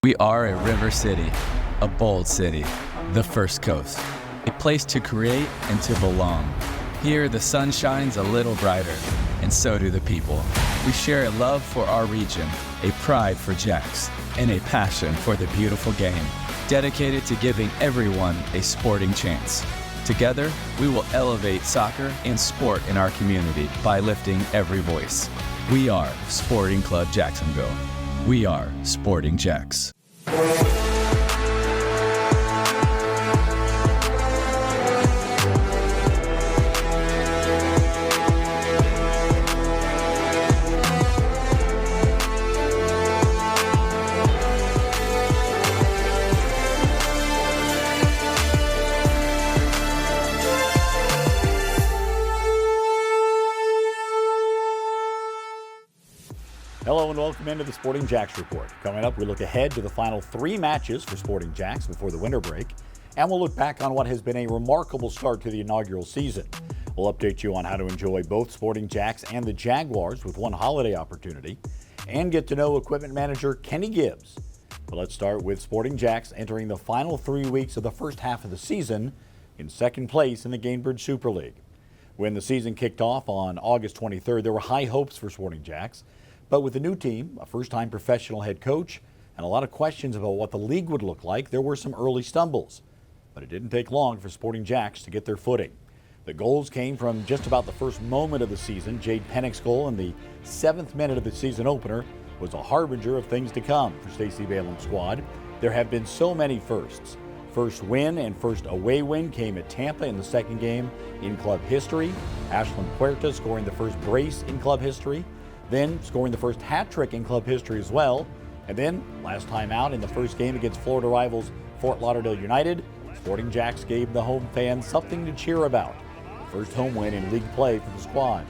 We are a river city, a bold city, the First Coast, a place to create and to belong. Here, the sun shines a little brighter, and so do the people. We share a love for our region, a pride for Jacks, and a passion for the beautiful game, dedicated to giving everyone a sporting chance. Together, we will elevate soccer and sport in our community by lifting every voice. We are Sporting Club Jacksonville. We are Sporting Jacks. Hello and welcome into the Sporting Jacks Report. Coming up, we look ahead to the final 3 matches for Sporting Jacks before the winter break, and we'll look back on what has been a remarkable start to the inaugural season. We'll update you on how to enjoy both Sporting Jacks and the Jaguars with one holiday opportunity, and get to know equipment manager Kenny Gibbs. But let's start with Sporting Jacks entering the final 3 weeks of the first half of the season in second place in the Gainbridge Super League. When the season kicked off on August 23rd, there were high hopes for Sporting Jacks. But with a new team, a first-time professional head coach, and a lot of questions about what the league would look like, there were some early stumbles. But it didn't take long for Sporting Jacks to get their footing. The goals came from just about the first moment of the season. Jade Pennick's goal in the 7th minute of the season opener was a harbinger of things to come for Stacey Balaam's squad. There have been so many firsts. First win and first away win came at Tampa in the second game in club history. Ashlyn Puerta scoring the first brace in club history. Then scoring the first hat trick in club history as well. And then, last time out in the first game against Florida rivals Fort Lauderdale United, Sporting Jacks gave the home fans something to cheer about. First home win in league play for the squad.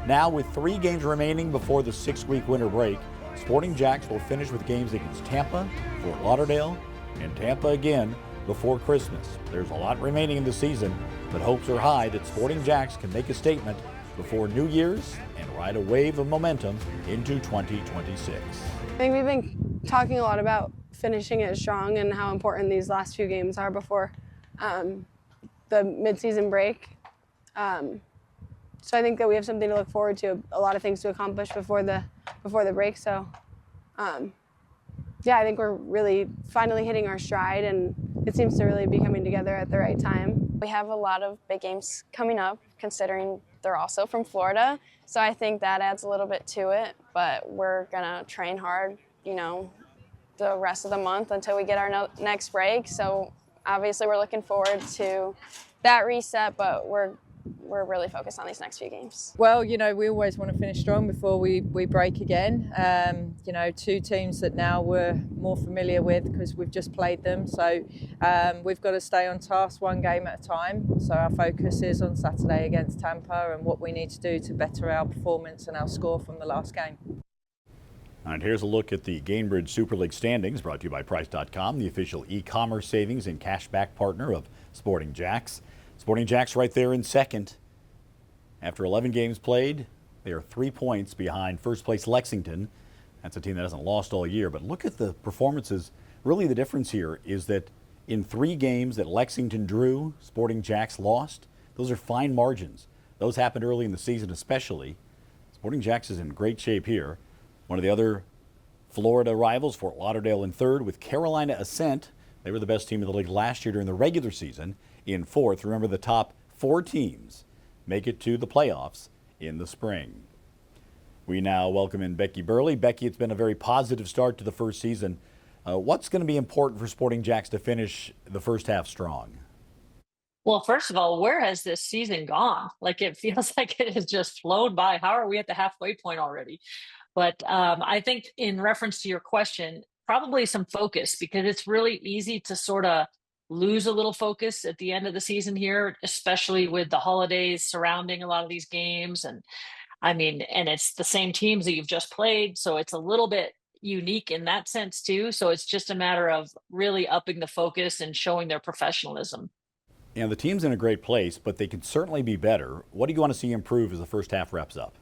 Now, with 3 games remaining before the 6-week winter break, Sporting Jacks will finish with games against Tampa, Fort Lauderdale, and Tampa again before Christmas. There's a lot remaining in the season, but hopes are high that Sporting Jacks can make a statement before New Year's and ride a wave of momentum into 2026. I think we've been talking a lot about finishing it strong and how important these last few games are before the midseason break. So I think that we have something to look forward to, a lot of things to accomplish before the break. So yeah, I think we're really finally hitting our stride, and it seems to really be coming together at the right time. We have a lot of big games coming up, considering they're also from Florida. So I think that adds a little bit to it, but we're gonna train hard, the rest of the month until we get our next break. So obviously we're looking forward to that reset, but we're really focused on these next few games. Well, we always want to finish strong before we break again. 2 teams that now we're more familiar with because we've just played them. So we've got to stay on task one game at a time. So our focus is on Saturday against Tampa and what we need to do to better our performance and our score from the last game. All right, here's a look at the Gainbridge Super League standings, brought to you by Price.com, the official e-commerce savings and cashback partner of Sporting Jacks. Sporting Jacks right there in second. After 11 games played, they are 3 points behind first place Lexington. That's a team that hasn't lost all year. But look at the performances. Really the difference here is that in 3 games that Lexington drew, Sporting Jacks lost. Those are fine margins. Those happened early in the season especially. Sporting Jacks is in great shape here. One of the other Florida rivals, Fort Lauderdale in third, with Carolina Ascent. They were the best team in the league last year during the regular season. In fourth, remember the top 4 teams make it to the playoffs in the spring. We now welcome in Becky Burley. Becky, it's been a very positive start to the first season. What's going to be important for Sporting Jacks to finish the first half strong? Well, first of all, where has this season gone? Like, it feels like it has just flown by. How are we at the halfway point already? But I think in reference to your question, probably some focus, because it's really easy to sort of lose a little focus at the end of the season here, especially with the holidays surrounding a lot of these games. And it's the same teams that you've just played. So it's a little bit unique in that sense too. So it's just a matter of really upping the focus and showing their professionalism. Yeah, the team's in a great place, but they can certainly be better. What do you want to see improve as the first half wraps up?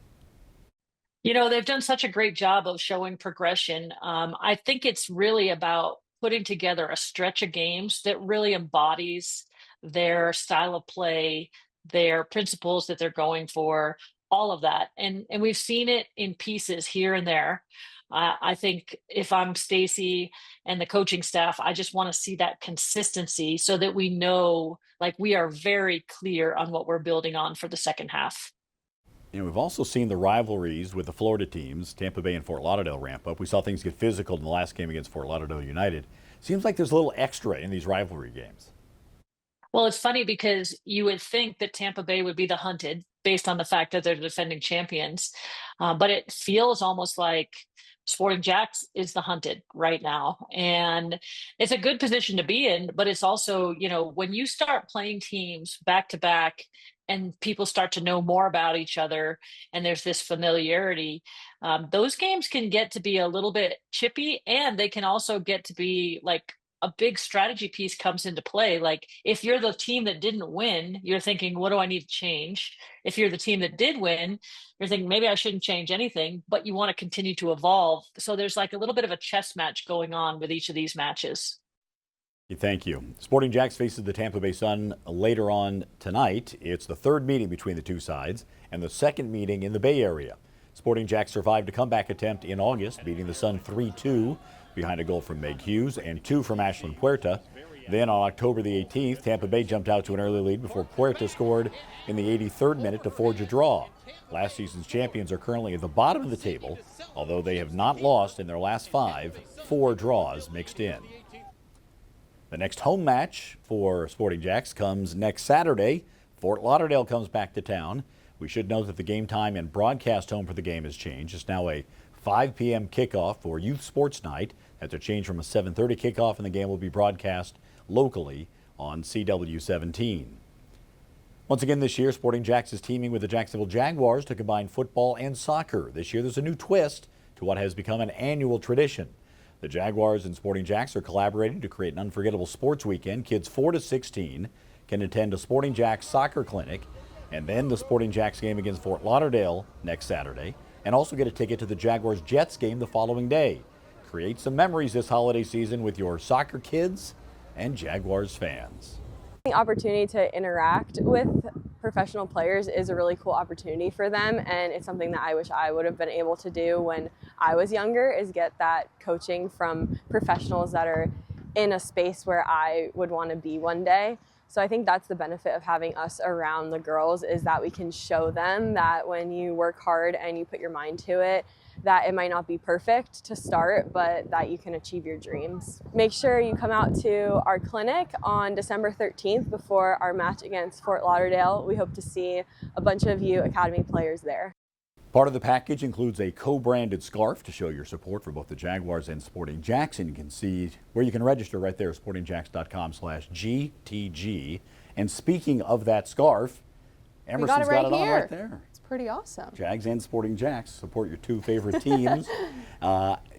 They've done such a great job of showing progression. I think it's really about putting together a stretch of games that really embodies their style of play, their principles that they're going for, all of that. And we've seen it in pieces here and there. I think if I'm Stacy and the coaching staff, I just want to see that consistency so that we know, like, we are very clear on what we're building on for the second half. We've also seen the rivalries with the Florida teams, Tampa Bay and Fort Lauderdale, ramp up. We saw things get physical in the last game against Fort Lauderdale United. Seems like there's a little extra in these rivalry games. Well, it's funny because you would think that Tampa Bay would be the hunted based on the fact that they're defending champions. But it feels almost like Sporting Jacks is the hunted right now. And it's a good position to be in, but it's also, when you start playing teams back to back and people start to know more about each other and there's this familiarity, those games can get to be a little bit chippy, and they can also get to be like a big strategy piece comes into play. Like, if you're the team that didn't win, you're thinking, what do I need to change? If you're the team that did win, you're thinking, maybe I shouldn't change anything, but you want to continue to evolve. So there's like a little bit of a chess match going on with each of these matches. Thank you. Sporting Jacks faces the Tampa Bay Sun later on tonight. It's the third meeting between the two sides and the second meeting in the Bay Area. Sporting Jacks survived a comeback attempt in August, beating the Sun 3-2 behind a goal from Meg Hughes and 2 from Ashlyn Puerta. Then on October the 18th, Tampa Bay jumped out to an early lead before Puerta scored in the 83rd minute to forge a draw. Last season's champions are currently at the bottom of the table, although they have not lost in their last 5, 4 draws mixed in. The next home match for Sporting Jacks comes next Saturday. Fort Lauderdale comes back to town. We should note that the game time and broadcast home for the game has changed. It's now a 5 p.m. kickoff for Youth Sports Night. That's a change from a 7:30 kickoff, and the game will be broadcast locally on CW17. Once again this year, Sporting Jacks is teaming with the Jacksonville Jaguars to combine football and soccer. This year there's a new twist to what has become an annual tradition. The Jaguars and Sporting Jacks are collaborating to create an unforgettable sports weekend. Kids 4 to 16 can attend a Sporting Jacks soccer clinic and then the Sporting Jacks game against Fort Lauderdale next Saturday, and also get a ticket to the Jaguars-Jets game the following day. Create some memories this holiday season with your soccer kids and Jaguars fans. The opportunity to interact with professional players is a really cool opportunity for them, and it's something that I wish I would have been able to do when I was younger, is get that coaching from professionals that are in a space where I would want to be one day. So I think that's the benefit of having us around the girls, is that we can show them that when you work hard and you put your mind to it, that it might not be perfect to start, but that you can achieve your dreams. Make sure you come out to our clinic on December 13th before our match against Fort Lauderdale. We hope to see a bunch of you Academy players there. Part of the package includes a co-branded scarf to show your support for both the Jaguars and Sporting Jacks, and you can see where you can register right there at sportingjacks.com/GTG. And speaking of that scarf, Emerson's got it on right there. Pretty awesome. Jags and Sporting Jacks support your 2 favorite teams.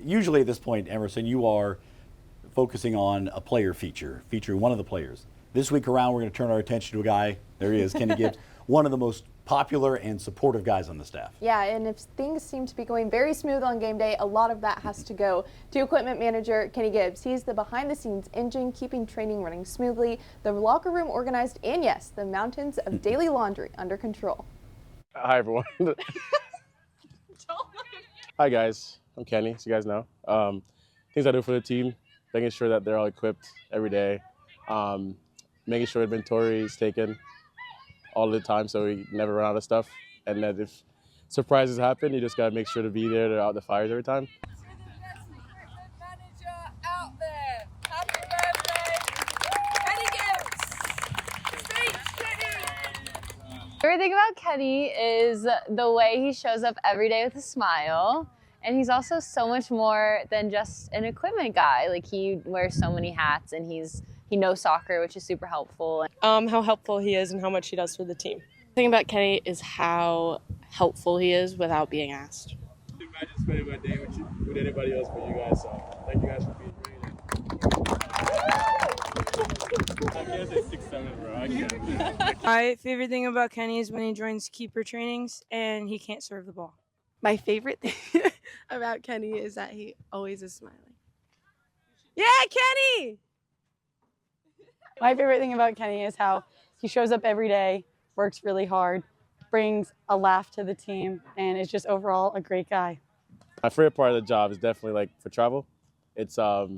Usually at this point, Emerson, you are focusing on a player featuring one of the players. This week around, we're going to turn our attention to a guy. There he is, Kenny Gibbs, one of the most popular and supportive guys on the staff. Yeah, and if things seem to be going very smooth on game day, a lot of that has to go to equipment manager Kenny Gibbs. He's the behind-the-scenes engine, keeping training running smoothly, the locker room organized, and yes, the mountains of daily laundry under control. Hi, everyone. Hi, guys. I'm Kenny, as you guys know. Things I do for the team, making sure that they're all equipped every day, making sure inventory is taken all the time so we never run out of stuff. And that if surprises happen, you just got to make sure to be there to out the fires every time. My favorite thing about Kenny is the way he shows up every day with a smile. And he's also so much more than just an equipment guy. Like, he wears so many hats, and he knows soccer, which is super helpful. How helpful he is and how much he does for the team. The thing about Kenny is how helpful he is without being asked. Imagine spending my day with anybody else but you guys, so thank you guys for being here. I guess it's 6'7", bro. I can't. My favorite thing about Kenny is when he joins keeper trainings and he can't serve the ball. My favorite thing about Kenny is that he always is smiling. Yeah, Kenny! My favorite thing about Kenny is how he shows up every day, works really hard, brings a laugh to the team, and is just overall a great guy. My favorite part of the job is definitely like for travel. It's a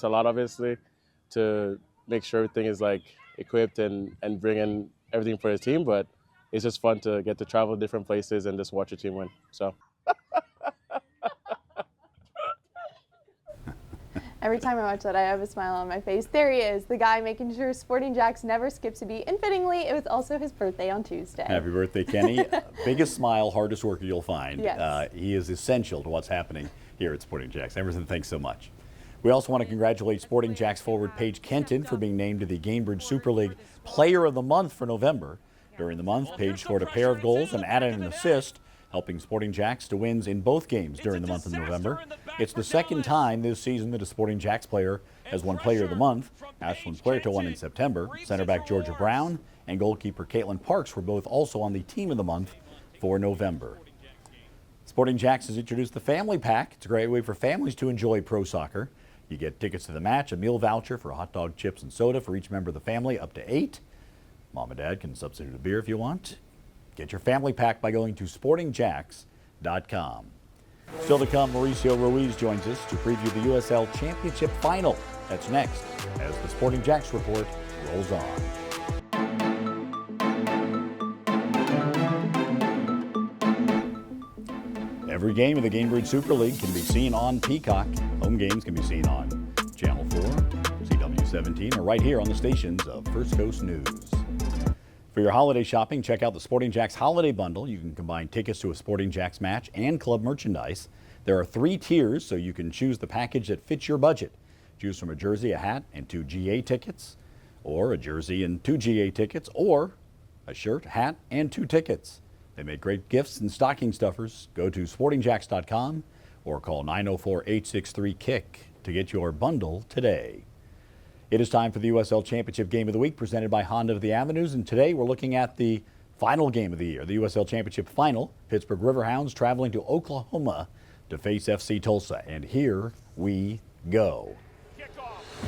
lot, obviously, to make sure everything is like equipped and bring in everything for his team, but it's just fun to get to travel to different places and just watch your team win. So. Every time I watch that, I have a smile on my face. There he is, the guy making sure Sporting Jacks never skips a beat. And fittingly, it was also his birthday on Tuesday. Happy birthday, Kenny. Biggest smile, hardest worker you'll find. Yes. He is essential to what's happening here at Sporting Jacks. Emerson, thanks so much. We also want to congratulate Sporting Jacks forward Paige Kenton for being named to the Gainbridge Super League Player of the Month for November. During the month, Paige scored a pair of goals and added an assist, helping Sporting Jacks to wins in both games during the month of November. It's the second time this season that a Sporting Jacks player has won Player of the Month. Ashland Puerto won in September. Center back Georgia Brown and goalkeeper Caitlin Parks were both also on the Team of the Month for November. Sporting Jacks has introduced the Family Pack. It's a great way for families to enjoy pro soccer. You get tickets to the match, a meal voucher for hot dog, chips, and soda for each member of the family, up to 8. Mom and Dad can substitute a beer if you want. Get your family pack by going to sportingjacks.com. Still to come, Mauricio Ruiz joins us to preview the USL Championship Final. That's next as the Sporting Jacks report rolls on. Every game of the Gainbridge Super League can be seen on Peacock. Home games can be seen on Channel 4, CW17, or right here on the stations of First Coast News. For your holiday shopping, check out the Sporting Jacks Holiday Bundle. You can combine tickets to a Sporting Jacks match and club merchandise. There are 3 tiers, so you can choose the package that fits your budget. Choose from a jersey, a hat, and 2 GA tickets, or a jersey and 2 GA tickets, or a shirt, hat, and 2 tickets. They make great gifts and stocking stuffers. Go to sportingjacks.com or call 904-863-KICK to get your bundle today. It is time for the USL Championship Game of the Week presented by Honda of the Avenues, and today we're looking at the final game of the year, the USL Championship Final. Pittsburgh Riverhounds traveling to Oklahoma to face FC Tulsa, and here we go.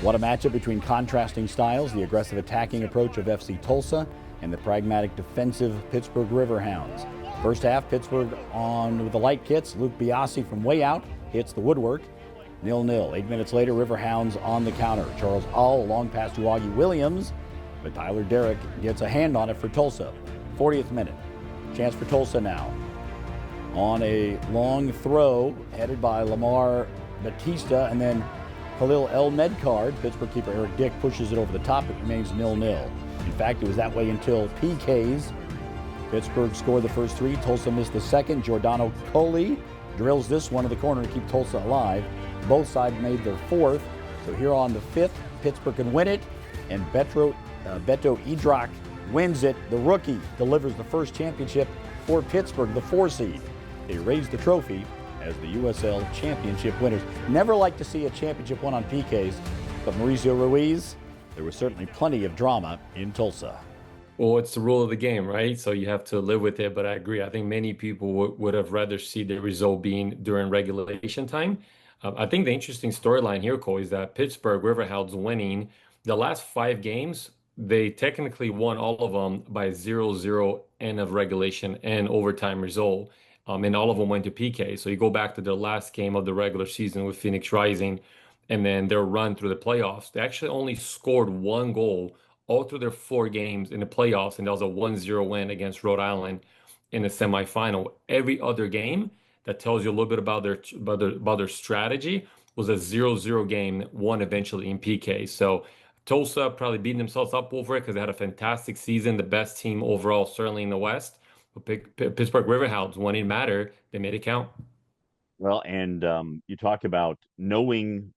What a matchup between contrasting styles, the aggressive attacking approach of FC Tulsa and the pragmatic defensive Pittsburgh Riverhounds. First half, Pittsburgh on with the light kits. Luke Biasi from way out hits the woodwork. 0-0. 8 minutes later, Riverhounds on the counter. Charles All, a long pass to Augie Williams, but Tyler Derrick gets a hand on it for Tulsa. 40th minute. Chance for Tulsa now. On a long throw, headed by Lamar Batista, and then Khalil El Medcard. Pittsburgh keeper Eric Dick pushes it over the top. It remains 0-0. In fact, it was that way until PKs. Pittsburgh scored the first 3. Tulsa missed the second. Giordano Coley drills this one to the corner to keep Tulsa alive. Both sides made their 4th. So here on the 5th, Pittsburgh can win it, and Beto Idrak wins it. The rookie delivers the first championship for Pittsburgh, the 4 seed. They raise the trophy as the USL Championship winners. Never like to see a championship won on PKs, but Mauricio Ruiz, there was certainly plenty of drama in Tulsa. Well, it's the rule of the game, right? So you have to live with it, but I agree. I think many people would have rather see the result being during regulation time. I think the interesting storyline here, Cole, is that Pittsburgh Riverhounds winning the last 5 games, they technically won all of them by 0-0 end of regulation and overtime result. And all of them went to PK. So you go back to the last game of the regular season with Phoenix Rising and then their run through the playoffs. They actually only scored 1 goal all through their 4 games in the playoffs, and that was a 1-0 win against Rhode Island in the semifinal. Every other game, that tells you a little bit about their strategy, was a 0-0 game, won eventually in PK. So Tulsa probably beating themselves up over it because they had a fantastic season, the best team overall, certainly in the West. But Pittsburgh Riverhounds, when it mattered, they made it count. Well, and you talked about knowing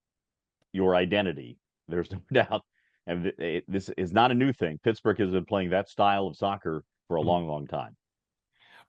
your identity. There's no doubt. And this is not a new thing. Pittsburgh has been playing that style of soccer for a long, long time.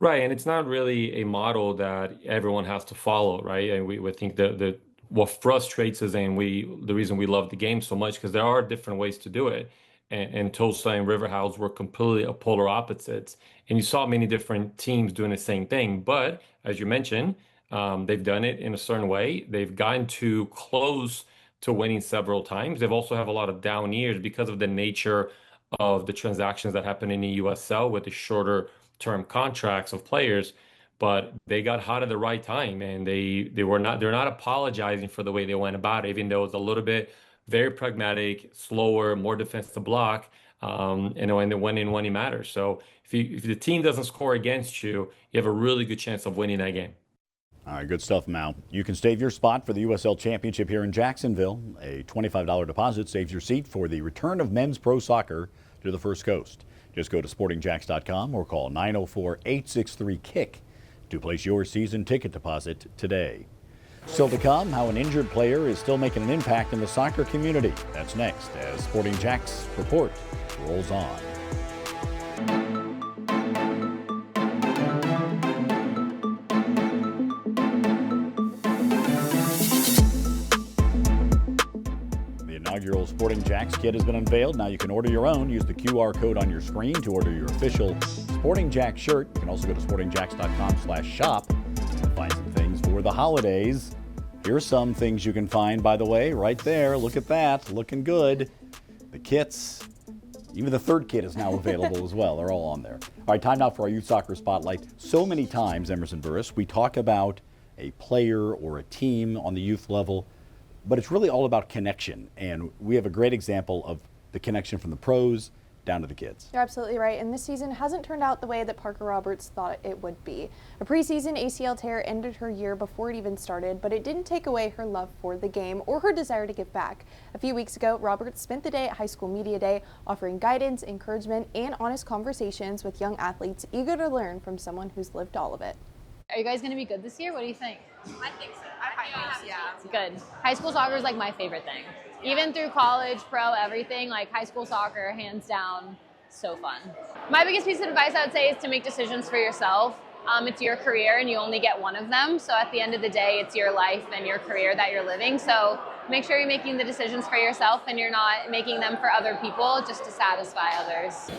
Right, and it's not really a model that everyone has to follow, right? And we think that what frustrates us, and the reason we love the game so much, because there are different ways to do it. and Tulsa and River House were completely polar opposites. And you saw many different teams doing the same thing. But as you mentioned, they've done it in a certain way. They've gotten too close to winning several times. They've also have a lot of down years because of the nature of the transactions that happen in the USL with the shorter term contracts of players. But they got hot at the right time, and they're not apologizing for the way they went about it, even though it's a little bit very pragmatic, slower, more defense to block, and when it matters. So if the team doesn't score against you, you have a really good chance of winning that game. All right, good stuff, Mal. You can save your spot for the USL Championship here in Jacksonville. A $25 deposit saves your seat for the return of men's pro soccer to the First Coast. Just go to sportingjacks.com or call 904-863-KICK to place your season ticket deposit today. Still to come, how an injured player is still making an impact in the soccer community. That's next as Sporting Jack's report rolls on. The inaugural Sporting Jacks kit has been unveiled. Now you can order your own. Use the QR code on your screen to order your official Sporting Jack shirt. You can also go to sportingjacks.com/shop and find some things for the holidays. Here's some things you can find, by the way, right there. Look at that, looking good. The kits, even the third kit is now available as well. They're all on there. All right, time now for our youth soccer spotlight. So many times, Emerson Burris, we talk about a player or a team on the youth level, but it's really all about connection. And we have a great example of the connection from the pros down to the kids. You're absolutely right, and this season hasn't turned out the way that Parker Roberts thought it would be. A preseason ACL tear ended her year before it even started, but it didn't take away her love for the game or her desire to give back. A few weeks ago, Roberts spent the day at High School Media Day offering guidance, encouragement, and honest conversations with young athletes eager to learn from someone who's lived all of it. Are you guys going to be good this year? What do you think? I think so. Yeah. Good. High school soccer is like my favorite thing. Even through college, pro, everything, like high school soccer, hands down, so fun. My biggest piece of advice I would say is to make decisions for yourself. It's your career and you only get one of them. So at the end of the day, it's your life and your career that you're living. So make sure you're making the decisions for yourself and you're not making them for other people just to satisfy others.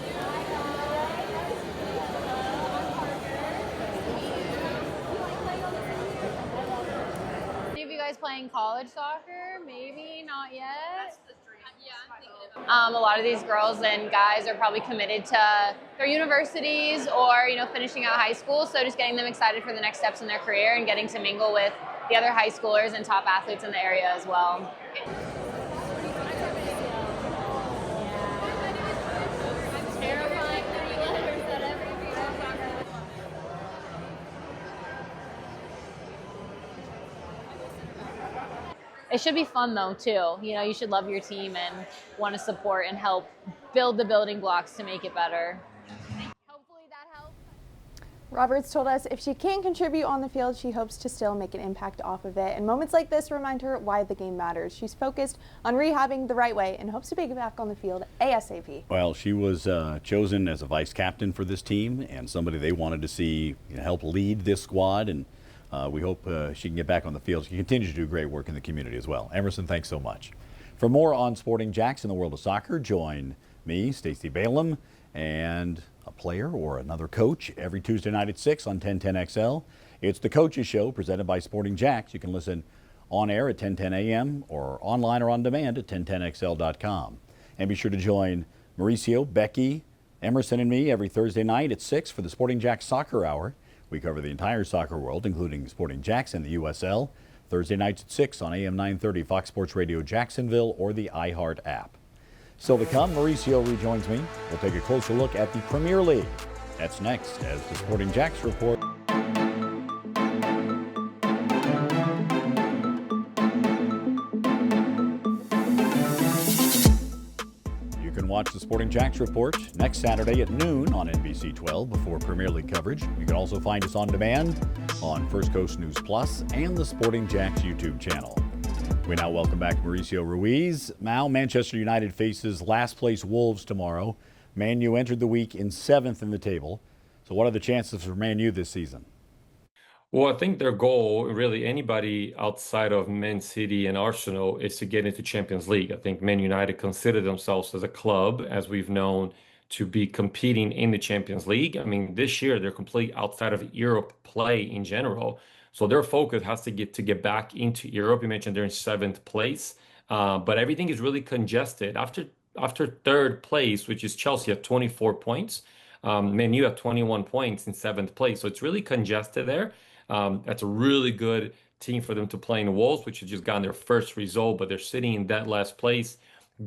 Any of you guys playing college soccer? Maybe, not yet. That's the dream. Yeah, I'm thinking about A lot of these girls and guys are probably committed to their universities or, finishing out high school. So just getting them excited for the next steps in their career and getting to mingle with the other high schoolers and top athletes in the area as well. It should be fun though too. You should love your team and want to support and help build the building blocks to make it better. Hopefully that helps. Roberts told us if she can't contribute on the field, she hopes to still make an impact off of it. And moments like this remind her why the game matters. She's focused on rehabbing the right way and hopes to be back on the field ASAP. Well, she was chosen as a vice captain for this team and somebody they wanted to see help lead this squad. And we hope she can get back on the field. She continues to do great work in the community as well. Emerson, thanks so much. For more on Sporting Jacks in the world of soccer, join me, Stacey Balaam, and a player or another coach every Tuesday night at 6 on 1010XL. It's the Coaches Show presented by Sporting Jacks. You can listen on air at 10:10 a.m. or online or on demand at 1010XL.com. And be sure to join Mauricio, Becky, Emerson, and me every Thursday night at 6 for the Sporting Jacks Soccer Hour. We cover the entire soccer world, including Sporting Jacks and the USL. Thursday nights at 6 on AM 930 Fox Sports Radio Jacksonville or the iHeart app. Still to come, Mauricio rejoins me. We'll take a closer look at the Premier League. That's next as the Sporting Jacks report. You can watch the Sporting Jacks report next Saturday at noon on NBC 12 before Premier League coverage. You can also find us on demand on First Coast News Plus and the Sporting Jacks YouTube channel. We now welcome back Mauricio Ruiz. Mal, Manchester United faces last place Wolves tomorrow. Man U entered the week in 7th in the table. So what are the chances for Man U this season? Well, I think their goal, really anybody outside of Man City and Arsenal, is to get into Champions League. I think Man United consider themselves as a club, as we've known, to be competing in the Champions League. I mean, this year they're completely outside of Europe play in general. So their focus has to get back into Europe. You mentioned they're in 7th place, but everything is really congested. After 3rd place, which is Chelsea at 24 points, Man U at 21 points in 7th place. So it's really congested there. That's a really good team for them to play in Wolves, which has just gotten their first result, but they're sitting in that last place.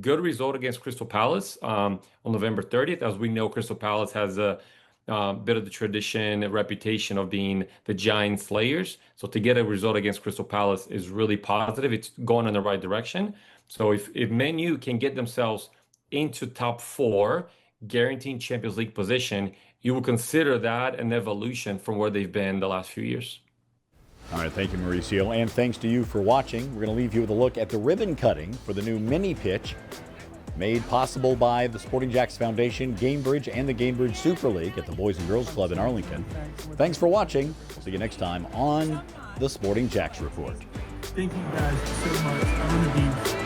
Good result against Crystal Palace on November 30th. As we know, Crystal Palace has a bit of the tradition, a reputation of being the giant slayers. So to get a result against Crystal Palace is really positive. It's going in the right direction. So if Man U can get themselves into top 4, guaranteeing Champions League position, you will consider that an evolution from where they've been the last few years. All right, thank you, Mauricio, and thanks to you for watching. We're going to leave you with a look at the ribbon cutting for the new mini pitch made possible by the Sporting Jacks Foundation, Gamebridge, and the Gamebridge Super League at the Boys and Girls Club in Arlington. Thanks for watching. See you next time on the Sporting Jacks Report. Thank you guys so much. I'm going to be